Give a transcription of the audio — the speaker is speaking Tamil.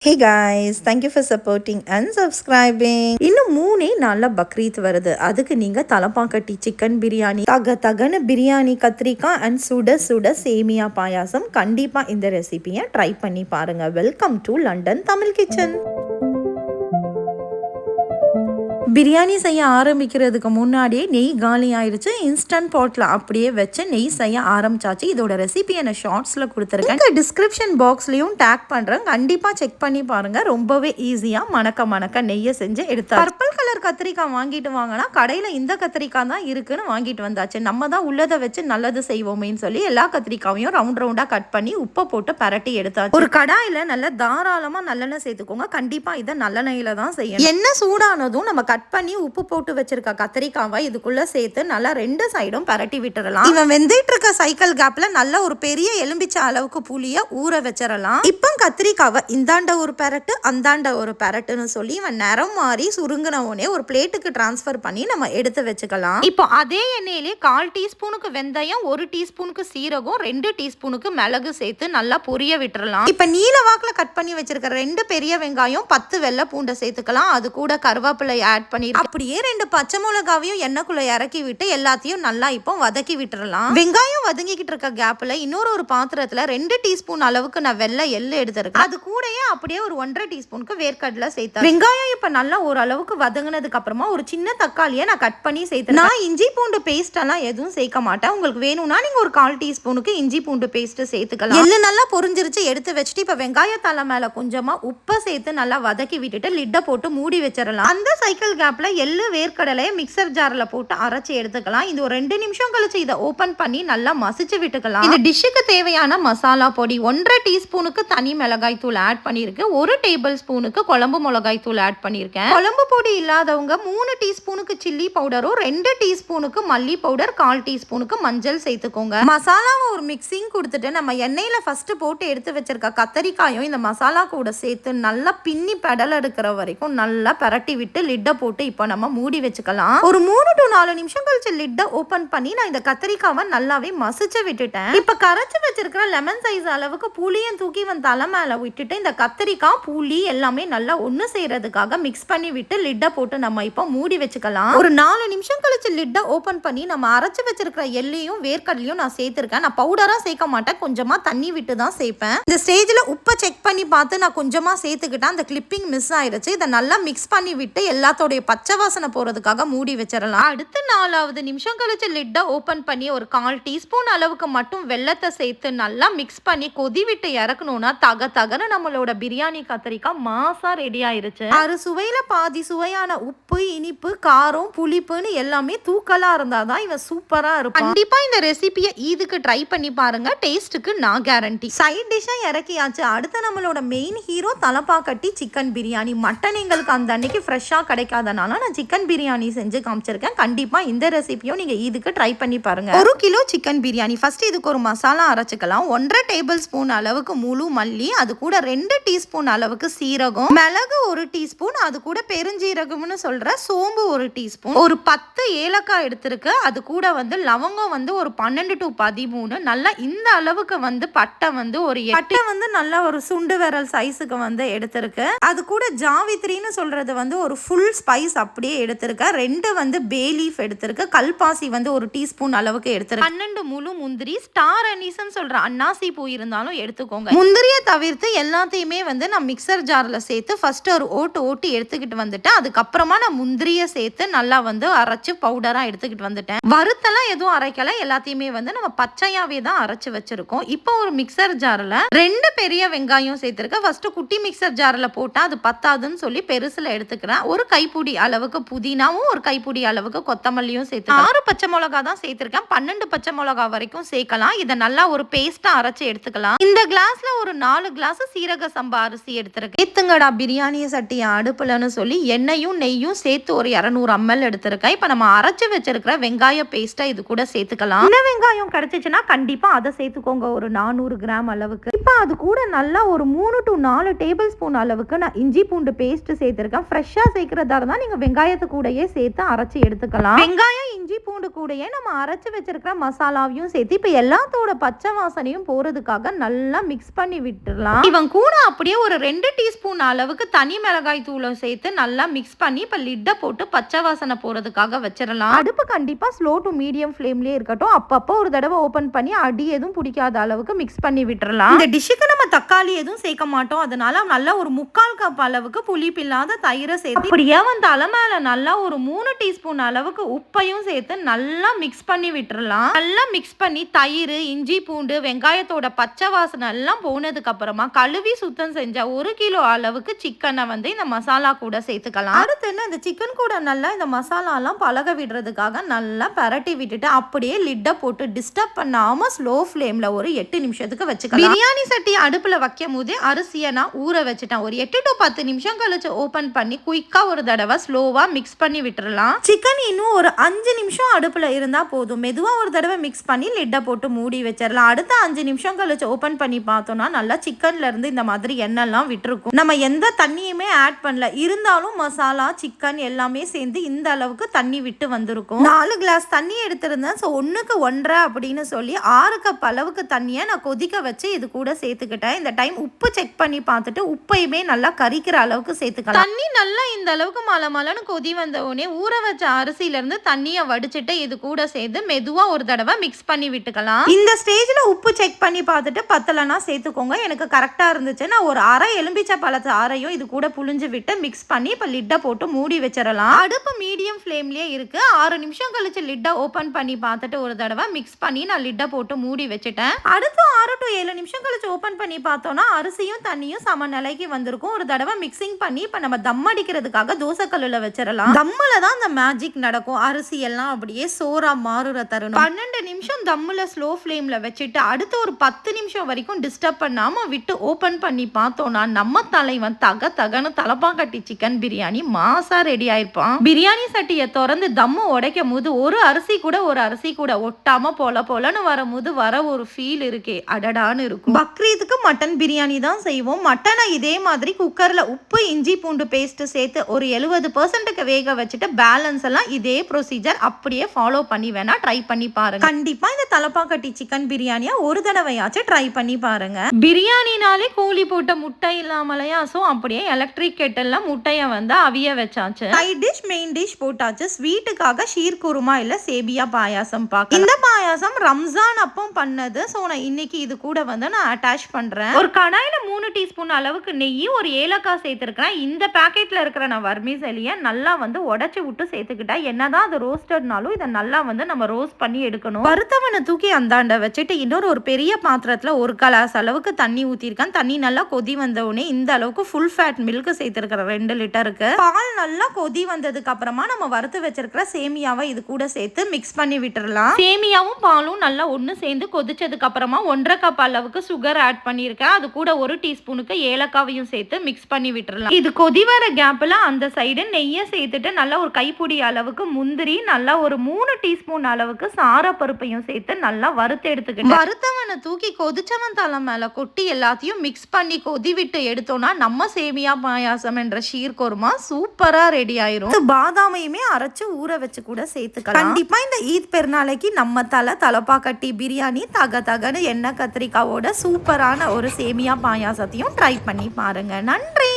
Hey guys, thank you for supporting and subscribing. இன்னும் 3 நாள்ல பக்ரீத் வருது. அதுக்கு நீங்க தலப்பாக்கட்டி சிக்கன் பிரியாணி, தகன பிரியாணி கத்திரிக்காய் அண்ட் சுட சுட சேமியா பாயாசம் கண்டிப்பா இந்த ரெசிபியை ட்ரை பண்ணி பாருங்க. Welcome to London Tamil kitchen. Biryani செய்ய ஆரம்பிக்கிறதுக்கு முன்னாடியே நெய் காலி ஆயிடுச்சு. இன்ஸ்டன்ட் பாட்டில் அப்படியே வச்சு நெய் செய்ய ஆரம்பிச்சாச்சு. இதோட ரெசிபி என்ன ஷார்ட்ஸில் கொடுத்துருக்கேன். டிஸ்கிரிப்ஷன் பாக்ஸ்லையும் டேக் பண்ணுறேன். கண்டிப்பாக செக் பண்ணி பாருங்கள். ரொம்பவே ஈஸியாக மணக்க நெய்யை செஞ்சு எடுத்தா. பர்பிள் கலர் கத்திரிக்காய் வாங்கிட்டு வாங்கினா கடையில் இந்த கத்திரிக்காய் தான் இருக்குன்னு வாங்கிட்டு வந்தாச்சு. நம்ம தான் உள்ளதை வச்சு நல்லது செய்வோமேன்னு சொல்லி எல்லா கத்திரிக்காயும் ரவுண்டாக கட் பண்ணி உப்பை போட்டு பரட்டி எடுத்தாச்சு. ஒரு கடாயில் நல்ல தாராளமாக நல்லெண்ணெய் சேர்த்துக்கோங்க. கண்டிப்பாக இதை நல்லெண்ணெயில தான் செய்யணும். எண்ணெய் சூடானதும் நம்ம கட் பண்ணி உப்பு போட்டு வச்சிருக்க கத்திரிக்காவை இதுக்குள்ள சேர்த்து நல்லா ரெண்டு சைடும் பரட்டி விட்டுறலாம். இவன் வெந்துட்டு இருக்க சைக்கிள் கேப்ல நல்ல ஒரு பெரிய எலும்பிச்சை அளவுக்கு புளிய ஊற வச்சிடலாம். இப்போ கத்திரிக்காவை இந்தாண்ட ஒரு பரட்டு அந்தாண்ட ஒரு பரட்டுன்னு சொல்லி இவன் நிறம் மாறி சுருங்கின உடனே ஒரு பிளேட்டுக்கு டிரான்ஸ்பர் பண்ணி நம்ம எடுத்து வச்சுக்கலாம். இப்போ அதே எண்ணெயிலே 1/4 டீஸ்பூனுக்கு வெந்தயம், 1 டீஸ்பூனுக்கு சீரகம், 2 டீஸ்பூனுக்கு மிளகு சேர்த்து நல்லா பொரிய விட்டுறலாம். இப்ப நீல வாக்குல கட் பண்ணி வச்சிருக்க 2 பெரிய வெங்காயம், 10 வெள்ளை பூண்டை சேர்த்துக்கலாம். அது கூட கருவேப்பிலை ஆட் பண்ணி அப்படியே 2 பச்சை மிளகாவையும் எண்ணெய்க்குள்ள இறக்கி விட்டு எல்லாத்தையும் நல்லா இப்போ வதக்கி விட்டுறலாம். வெங்காயம் வதங்கிக்கிட்டு இருக்க கேப்ல இன்னொரு பாத்திரத்துல 2 டீஸ்பூன் அளவுக்கு நான் வெள்ளை எள்ளு எடுத்திருக்கேன். அது கூடயே அப்படியே ஒரு 1/2 டீஸ்பூனுக்கு வேர்க்கடலை சேர்த்தேன். வெங்காயம் இப்ப நல்லா ஓரளவுக்கு வதங்கினதுக்கு அப்புறமா ஒரு சின்ன தக்காளியை நான் கட் பண்ணி சேர்த்தேன். நான் இஞ்சி பூண்டு பேஸ்ட் எல்லாம் எதுவும் சேர்க்க மாட்டேன். உங்களுக்கு வேணும்னா நீங்க ஒரு 1/4 டீஸ்பூனுக்கு இஞ்சி பூண்டு பேஸ்ட் சேர்த்துக்கலாம். எள்ளு நல்லா பொரிஞ்சிருச்சு எடுத்து வச்சுட்டு இப்ப வெங்காய தலை மேல கொஞ்சமா உப்பை சேர்த்து நல்லா வதக்கி விட்டுட்டு லிட்டை போட்டு மூடி வச்சிடலாம். அந்த சைக்கிள் கேப்ல எள்ளு வேர்க்கடலையை மிக்சர் ஜார்ல போட்டு அரைச்சி எடுத்துக்கலாம். இது ஒரு 2 நிமிஷம் கழிச்சு இதை ஓபன் பண்ணி நல்லா மசிச்சு விட்டுக்கலாம். இந்த டிஷ்ஷுக்கு தேவையான மசாலா பொடி 1/2 டீஸ்பூனுக்கு தனி மிளகாய் தூள் ஆட் பண்ணியிருக்கேன். 1 டேபிள் ஸ்பூனுக்கு குழம்பு மிளகாய் தூள் ஆட் பண்ணியிருக்கேன். குழம்பு பொடி இல்லாதவங்க 3 டீஸ்பூனுக்கு சில்லி பவுடரும் 2 டீஸ்பூனுக்கு மல்லி பவுடர், 1/4 டீஸ்பூனுக்கு மஞ்சள் சேர்த்துக்கோங்க. மசாலாவை ஒரு மிக்சிங் கொடுத்துட்டு நம்ம எண்ணெயில ஃபர்ஸ்ட் போட்டு எடுத்து வச்சிருக்க கத்தரிக்காயும் இந்த மசாலா கூட சேர்த்து நல்லா பின்னி பெடல் எடுக்கிற வரைக்கும் நல்லா பரட்டி விட்டு லிட்டை போட்டு இப்போ நம்ம மூடி வச்சுக்கலாம். ஒரு 3 to 4 நிமிஷம் கழிச்சு லிட்டை ஓபன் பண்ணி நான் இந்த கத்திரிக்காவை நல்லாவே மசிச்சு விட்டுட்டேன். இப்ப கரைச்சு வச்சிருக்கிற லெமன் சைஸ் அளவுக்கு புளியும் தூக்கி தலை மேல விட்டுட்டு இந்த கத்திரிக்காய் புளி எல்லாமே நல்லா ஒண்ணு செய்யறதுக்காக மிக்ஸ் பண்ணி விட்டு லிட்டை போட்டு நம்ம இப்போ மூடி வச்சுக்கலாம். ஒரு 4 நிமிஷம் கழிச்சு லிட்டை ஓபன் பண்ணி நம்ம அரைச்சு வச்சிருக்கிற எள்ளையும் வேர்க்கடலையும் நான் சேர்த்திருக்கேன். நான் பவுடரா சேர்க்க மாட்டேன், கொஞ்சமா தண்ணி விட்டு தான் சேர்ப்பேன். இந்த ஸ்டேஜ்ல உப்பை செக் பண்ணி பார்த்து நான் கொஞ்சமா சேர்த்துக்கிட்டேன். அந்த கிளிப்பிங் மிஸ் ஆயிருச்சு. இதை நல்லா மிக்ஸ் பண்ணி விட்டு எல்லாத்தோடைய பச்சை வாசனை போறதுக்காக மூடி வச்சிடலாம். அடுத்து 4வது நிமிஷம் கழிச்சு லிட்டை ஓபன் பண்ணி ஒரு 1/4 டீஸ்பூன் அளவுக்கு மட்டும் வெல்லத்தை சேர்த்து நல்லா மிக்ஸ் பண்ணி கொதி விட்டு இறக்கணும்னா தகன நம்மளோட பிரியாணி கத்திரிக்காய் மாசா ரெடி ஆயிருச்சு. சுவையில பாதி சுவையான உப்பு, இனிப்பு, காரம், புளிப்புன்னு எல்லாமே தூக்கலா இருந்தாதான் இவன் சூப்பரா இருக்கும். கண்டிப்பா இந்த ரெசிபியை இதுக்கு ட்ரை பண்ணி பாருங்க. டேஸ்ட்டுக்கு நான் கேரண்டி. சைட் டிஷ்ஷா இறக்கியாச்சு. அடுத்து நம்மளோட main hero Thalappakatti chicken biryani. Mutton எங்களுக்கு அந்த அன்னைக்கு ஃப்ரெஷ்ஷா கிடைக்காதனால நான் சிக்கன் பிரியாணி செஞ்சு காமிச்சிருக்கேன். கண்டிப்பா இந்த ரெசிபியும் நீங்க இதுக்கு ட்ரை பண்ணி பாருங்க. 1 கிலோ சிக்கன் பிரியாணி. ஃபர்ஸ்ட் இதுக்கு ஒரு மசாலா அரைச்சுக்கலாம். 1/2 டேபிள் ஸ்பூன் அளவுக்கு முழு மல்லி, அது கூட 2 டீஸ்பூன் அளவுக்கு சீரகம், மிளகு 1 டீஸ்பூன், அது கூட பெருஞ்சீரகம்னு சொல்ற சோம்பு 1 டீஸ்பூன், ஒரு 10 ஏலக்காய் எடுத்திருக்கு. அது கூட லவங்கம் ஒரு 12 to 13, நல்லா இந்த அளவுக்கு பட்டை ஒரு 8 நல்ல ஒரு சுண்டு விரல் சைஸுக்கு எடுத்திருக்கு. அது கூட ஜாவித்ரின்னு சொல்றது ஒரு ஃபுல் ஸ்பைஸ் அப்படியே எடுத்திருக்க. 2 பே லீஃப் எடுத்திருக்கு. கல்பாசி 1 டீஸ்பூன் அளவுக்கு எடுத்திருக்கு. 12 முழு முந்திரி, ஸ்டார் அனீஸ்னு சொல்ற அன்னாசி பூ இருந்தாலும் எடுத்துக்கோங்க. முந்திரியை தவிர்த்து எல்லாத்தையுமே நான் மிக்சர் ஜார்ல சேர்த்து ஃபர்ஸ்ட் ஒரு ஓட்டு எடுத்துக்கிட்டு வந்துட்டேன். அதுக்கப்புறமா நான் முந்திரியை சேர்த்து நல்லா அரைச்சு பவுடரா எடுத்துக்கிட்டு வந்துட்டேன். வறுத்தெல்லாம் எதுவும் அரைக்கல, எல்லாத்தையுமே நம்ம பச்சையாவே தான் அரைச்சு வச்சிருக்கோம். இப்போ ஒரு மிக்சர் ஜார்ல 2 பெரிய வெங்காயம் சேர்த்திருக்கேன். ஃபர்ஸ்ட் குட்டி மிக்சர் ஜார்ல போட்டா அது பத்தாதுன்னு சொல்லி பெருசுல எடுத்துக்கிறேன். ஒரு கைப்பிடி அளவுக்கு புதினாவும் ஒரு கைப்பிடி அளவுக்கு கொத்தமல்லியும் சேர்த்துக்கலாம். 6 பச்சை மிளகா தான் சேர்த்திருக்கேன். 12 பச்சை மிளகா வரைக்கும் சேர்க்கலாம். இதை நல்லா ஒரு பேஸ்டா அரைச்சு எடுத்துக்கலாம். இந்த கிளாஸ்ல ஒரு 4 கிளாஸ் சீரக சம்பா அரிசி எடுத்திருக்கேன். ஏத்துங்கடா பிரியாணி சட்டியை அடுப்புலன்னு சொல்லி எண்ணெயும் நெய்யும் சேர்த்து ஒரு 200 ml எடுத்திருக்கேன். இப்ப நம்ம அரைச்சு வச்சிருக்கிற வெங்காய பேஸ்டா இது கூட சேர்த்துக்கலாம். இந்த வெங்காயம் கிடைச்சிச்சுன்னா கண்டிப்பா அதை சேர்த்துக்கோங்க, ஒரு 400 கிராம் அளவுக்கு. இப்ப அது கூட நல்லா ஒரு 3 to 4 டேபிள் ஸ்பூன் அளவுக்கு நான் இஞ்சி பூண்டு பேஸ்ட் சேர்த்திருக்கேன். ஃப்ரெஷ்ஷா சேர்க்கிறதா இருந்தா நீங்க வெங்காயத்து கூடயே சேர்த்து அரைச்சு எடுத்துக்கலாம். வெங்காயம் இஞ்சி பூண்டு கூடயே நம்ம அரைச்சு வச்சிருக்கிற மசாலாவையும் சேர்த்து இப்ப எல்லாத்தோட பச்சை வாசனையும் போறதுக்காக நல்லா மிக்ஸ் பண்ணி விட்டுடலாம். இவன் கூட அப்படியே ஒரு 2 டீஸ்பூன் அளவுக்கு தனி மிளகாய் தூளை சேர்த்து நல்லா மிக்ஸ் பண்ணி இப்ப லிட்டை போட்டு பச்சை வாசனை போறதுக்காக வச்சிடலாம். அடுப்பு கண்டிப்பா ஸ்லோ டு மீடியம் ஃப்ளேம்லயே இருக்கட்டும். அப்பப்போ ஒரு தடவை ஓபன் பண்ணி அடி எதுவும் பிடிக்காத அளவுக்கு மிக்ஸ் பண்ணி விட்டுறலாம். இந்த டிஷ்ஷுக்கு நம்ம தக்காளி எதுவும் சேர்க்க மாட்டோம். அதனால நல்லா ஒரு 3/4 கப் அளவுக்கு புளிப்பு இல்லாத தயிரை சேர்த்து அப்படியே வந்து மேல நல்லா ஒரு 3 டீஸ்பூன் அளவுக்கு உப்பையும் சேர்த்து நல்லா மிக்ஸ் பண்ணி விட்டுறலாம். நல்லா மிக்ஸ் பண்ணி தயிர், இஞ்சி பூண்டு, வெங்காயத்தோட பச்சை வாசனை எல்லாம் போனதுக்கு அப்புறமா கழுவி சுத்தம் செஞ்ச 1 கிலோ அளவுக்கு சிக்கனை வந்து இந்த மசாலா கூட சேர்த்துக்கலாம். அடுத்து என்ன, இந்த சிக்கன் கூட நல்லா இந்த மசாலா எல்லாம் பழக விடுறதுக்காக நல்லா பரட்டி விட்டுட்டு அப்படியே லிட்டை போட்டு டிஸ்டர்ப் பண்ணாம ஸ்லோ ஃப்ளேம்ல ஒரு 8 நிமிஷத்துக்கு வச்சுக்கலாம். பிரியாணி சட்டி அடுப்புல வைக்கும் போதே அரிசியை நான் ஊற வச்சுட்டேன். ஒரு 8 to 10 நிமிஷம் கழிச்சு ஓபன் பண்ணி குயிக்கா ஒரு தடவை ஸ்லோவா மிக்ஸ் பண்ணி விட்டுறலாம். சிக்கன் இன்னும் ஒரு 5 நிமிஷம் அடுப்புல இருந்தா போதும். மெதுவா ஒரு தடவை மிக்ஸ் பண்ணி லிட்டை போட்டு மூடி வச்சிடலாம். அடுத்த 5 நிமிஷம் கழிச்சு ஓபன் பண்ணி பார்த்தோம்னா நல்லா சிக்கன்ல இருந்து இந்த மாதிரி எண்ணெய்லாம் விட்டுருக்கும். நம்ம எந்த தண்ணியுமே ஆட் பண்ணல, இருந்தாலும் மசாலா சிக்கன் எல்லாமே சேர்ந்து இந்த அளவுக்கு தண்ணி விட்டு வந்திருக்கும். 4 கிளாஸ் தண்ணி எடுத்திருந்தேன். ஸோ 1க்கு 1.5 அப்படின்னு சொல்லி 6 கப் அளவுக்கு தண்ணியை நான் கொதிக்க வச்சு இது கூட சேர்த்துக்கிட்டேன். இந்த டைம் உப்பு செக் பண்ணி பார்த்துட்டு உப்பையுமே நல்லா கரிக்கிற அளவுக்கு சேர்த்துக்கலாம். தண்ணி நல்லா இந்த அளவுக்கு மலமலன்னு கொதி வந்த உடனே ஊற வச்ச அரிசியில இருந்து தண்ணியை வடிச்சிட்டு இது கூட சேர்த்து மெதுவா ஒரு தடவை மிக்ஸ் பண்ணி விட்டுக்கலாம். இந்த ஸ்டேஜ்ல உப்பு செக் பண்ணி பார்த்துட்டு பத்தலனா சேர்த்துக்கோங்க. எனக்கு கரெக்டா இருந்துச்சு. நான் ஒரு அரை எலும்பிச்சை பழத்தை அரையும் இது கூட புழிஞ்சு விட்டு மிக்ஸ் பண்ணி இப்ப லிட்டை போட்டு மூடி வச்சிடலாம். அடுப்பு மீடியம் ஃப்ளேம்லயே இருக்கு. 6 நிமிஷம் கழிச்சு லிட்டை ஓபன் பண்ணி பார்த்துட்டு ஒரு தடவை மிக்ஸ் பண்ணி நான் லிட்டை போட்டு மூடி வச்சுட்டேன். அடுத்து 6 to 7 நிமிஷம் கழிச்சு ஓபன் பண்ணி பார்த்தோம்னா அரிசியும் தண்ணியும் சமநிலைக்கு வந்திருக்கும். ஒரு தடவை மிக்சிங் பண்ணி இப்ப நம்ம தம் அடிக்கிறதுக்காக தோசை கல்லுல வச்சிடலாம். தம்முல தான் அந்த மேஜிக் நடக்கும். அரிசி எல்லாம் அப்படியே சோறா மாறுற தருணம். 12 நிமிஷம் தம்முல ஸ்லோ ஃப்ளேம்ல வச்சுட்டு அடுத்து ஒரு 10 நிமிஷம் வரைக்கும் டிஸ்டர்ப் பண்ணாம விட்டு ஓபன் பண்ணி பார்த்தோம்னா நம்ம தலைவன் தகன்னு தலப்பாக்கட்டி சிக்கன் பிரியாணி மாசா ரெடி ஆயிருப்பான். பிரியாணி சட்டியை திறந்து தம்மு உடைக்கும் போது ஒரு அரிசி கூட ஒட்டாம போலன்னு வரும்போது வர ஒரு ஃபீல் இருக்கே அடடான்னு இருக்கும். பக்ரீத்துக்கு மட்டன் பிரியாணி தான் செய்வோம். மட்டனை இதே மாதிரி குக்கர்ல உப்பு இஞ்சி பூண்டு பேஸ்ட் சேர்த்து ஒரு 70% வேக வச்சுட்டு பேலன்ஸ் எல்லாம் இதே ப்ரொசீஜர் அப்படியே ஃபாலோ பண்ணி வேணா ட்ரை பண்ணி பாருங்க. கண்டிப்பா இந்த தலப்பாக்கட்டி சிக்கன் பிரியாணியா ஒரு தடவையாச்சும் ட்ரை பண்ணி பாருங்க. பிரியாணினாலே கோழி போட்ட முட்டை இல்லாமலையா, சோ அப்படியே எலக்ட்ரிக் கெட்டல்ல முட்டைய வந்து அவிய வச்சாச்சு. சைட் டிஷ் மெயின் டிஷ் போட்டாச்சு. ஸ்வீட்டுக்காக ஷீர் குருமா இல்ல சேபியா பாயாசம் பார்க்கலாம். இந்த பாயாசம் ரம்ஜான் அப்போ பண்ணது. சோ நான் இன்னைக்கு இது கூட வந்து நான் அட்டாச் பண்றேன். ஒரு கடாயில 3 டீஸ்பூன் அளவுக்கு நெய், ஒரு ஏலக்காய் சேர்த்திருக்கேன். இந்த பாக்கெட்ல இருக்கிற நான் வர்மிசெலியை நல்லா வந்து உடைச்சு விட்டு சேர்த்துக்கிட்டேன். என்னதான் அது ரோஸ்டட்னாலும் இதை நல்லா வந்து நம்ம ரோஸ்ட் பண்ணி எடுக்கணும். வறுத்தவனை தூக்கி அந்தாண்ட வச்சுட்டு ஒரு பெரிய பாத்திரத்துல 1 கிளாஸ் அளவுக்கு தண்ணி ஊத்திருக்கேன். தண்ணி நல்லா கொதி வந்த உடனே இந்த அளவுக்கு ஃபுல் ஃபேட் மில்க் சேர்த்திருக்கிறேன் 2 லிட்டருக்கு. பால் நல்லா கொதி வந்ததுக்கு அப்புறமா நம்ம வறுத்து வச்சிருக்கிற சேமியாவை இது கூட சேர்த்து மிக்ஸ் பண்ணி விட்டுறலாம். சேமியாவும் பாலும் நல்லா ஒண்ணு சேர்ந்து கொதிச்சதுக்கு அப்புறமா 1.5 கப் அளவுக்கு சுகர் ஆட் பண்ணிருக்கேன். அது கூட 1 டீஸ்பூனுக்கு ஏலக்காவையும் சேர்த்து மிக்ஸ் பண்ணி விட்டுறலாம். இது கொதி வர கேப்ல அந்த சைடு நெய்யை சேர்த்துட்டு நல்லா ஒரு கைப்பிடி அளவுக்கு முந்திரி, நல்லா ஒரு 3 டீஸ்பூன் அளவுக்கு சாரப்பருப்பையும் சேர்த்து நல்லா வறுத்து எடுத்துக்கிட்டு வறுத்தவனை தூக்கி கொதிச்சவன் தலை மேல கொட்டி எல்லாத்தையும் மிக்ஸ் பண்ணி கொதி விட்டு எடுத்தோம்னா நம்ம சேமியா பாயாசம் என்ற ஷீர் குருமா சூப்பரா ரெடி ஆயிரும். பாதாமையுமே அரைச்சு ஊற வச்சு கூட சேர்த்துக்கலாம். கண்டிப்பா இந்த ஈத் பெருநாளைக்கு நம்ம தலப்பாக்கட்டி பிரியாணி தகன்னு எண்ணெய் கத்திரிக்காவோட சூப்பரான ஒரு சேமியா பாயாசத்தையும் ட்ரை பண்ணி பாருங்க. நன்றி.